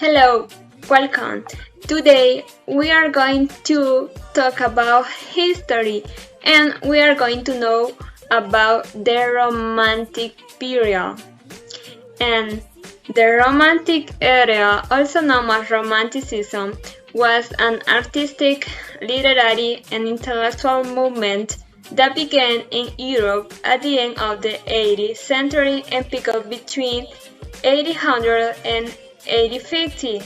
Hello, welcome. Today we are going to talk about history and we are going to know about the Romantic period. And the Romantic era, also known as Romanticism, was an artistic, literary, and intellectual movement that began in Europe at the end of the 18th century and peaked between 1800 and 1850.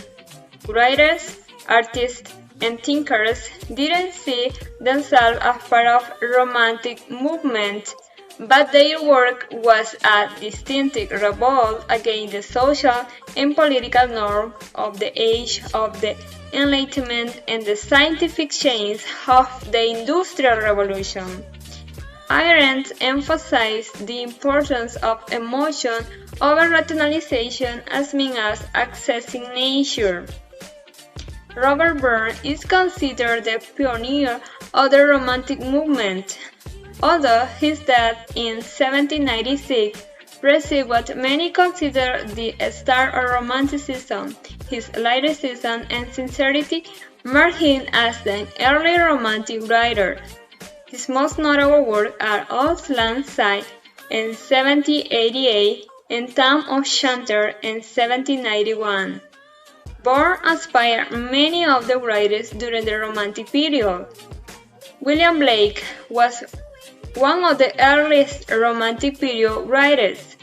Writers, artists, and thinkers didn't see themselves as part of Romantic movement, but their work was a distinctive revolt against the social and political norms of the age of the Enlightenment and the scientific change of the Industrial Revolution. Arendt emphasized the importance of emotion over rationalization as means of accessing nature. Robert Burns is considered the pioneer of the Romantic movement, although his death in 1796 received what many consider the start of Romanticism. His lyricism and sincerity mark him as an early Romantic writer. His most notable works are Auld Lang Syne in 1788 and Tam O'Shanter in 1791. Burns inspired many of the writers during the Romantic period. William Blake was one of the earliest Romantic period writers.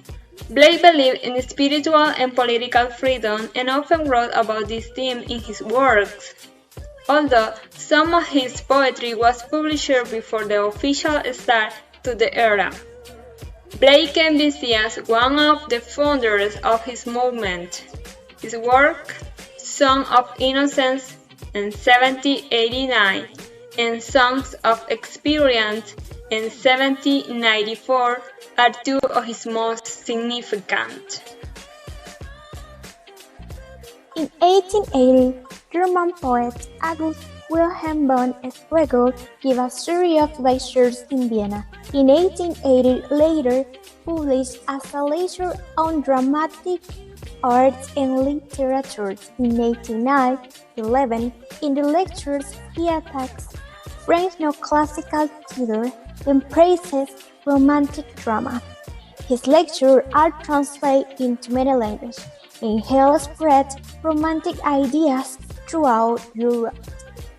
Blake believed in spiritual and political freedom and often wrote about this theme in his works. Although some of his poetry was published before the official start to the era, Blake can be seen as one of the founders of his movement. His work, Song of Innocence in 1789 and Songs of Experience in 1794 are two of his most significant. In 1880, German poet August Wilhelm von Schlegel gave a series of lectures in Vienna. In 1880, later published as a lecture on dramatic arts and literature. In 1809-11, in the lectures he attacks French neoclassical theater and praises romantic drama. His lectures are translated into many languages and help spread romantic ideas throughout Europe.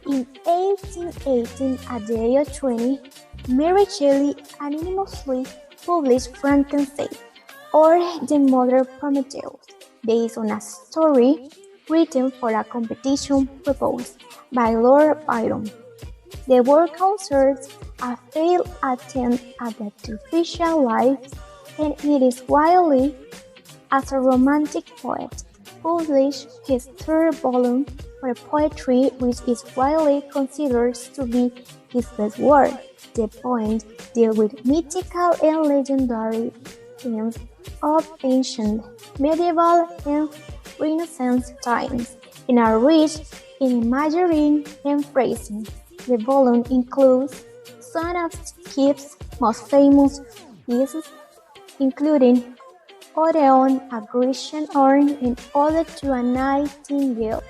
In 1818, at the age of 20, Mary Shelley anonymously published Frankenstein, or The Mother Prometheus, based on a story written for a competition proposed by Lord Byron. The work concerns a failed attempt at the artificial life, and it is widely as a romantic poet, published his third volume for poetry, which is widely considered to be his best work. The poems deal with mythical and legendary themes of ancient, medieval, and Renaissance times, and are rich in imagery and phrasing. The volume includes some of Keats' most famous pieces, including Odeon, A Grecian Urn, and Ode to a Nightingale.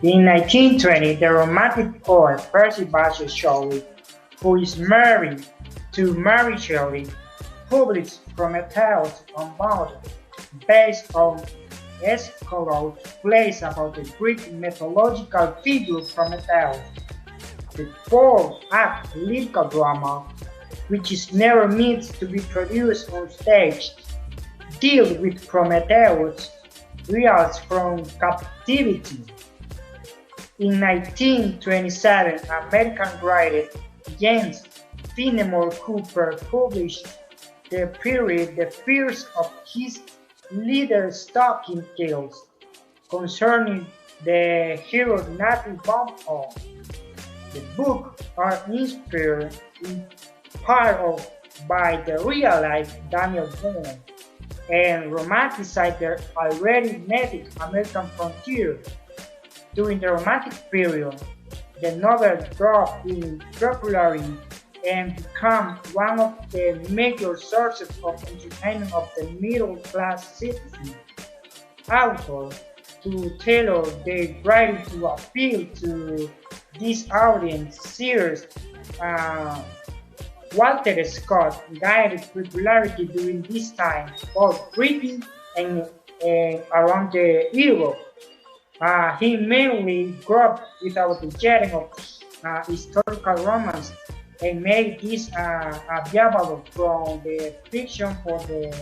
In 1920, the Romantic poet Percy Bysshe Shelley, who is married to Mary Shelley, published Prometheus Unbound, based on Aeschylus' plays about the Greek mythological figure Prometheus. The four-act lyrical drama, which is never meant to be produced on stage, deals with Prometheus' reals from captivity. In 1927, American writer James Fenimore Cooper published the period The Fears of his Leather-Stocking Tales, concerning the hero Nathaniel Bumppo. The books are inspired in part by the real-life Daniel Boone and romanticize the already Native American frontier. During the Romantic period, the novel dropped in popularity and became one of the major sources of entertainment of the middle-class citizens. author to tailor their writing to appeal to this audience. Sears, uh, Walter Scott gained popularity during this time, both Britain and around the Europe. He mainly grew up without the genre of historical romance and made this available from the fiction for the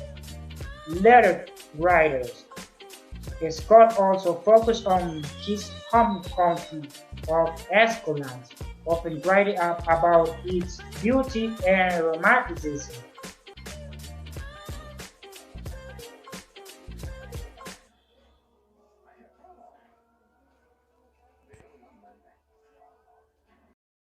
later writers. Scott also focused on his home country of Scotland, often writing up about its beauty and romanticism.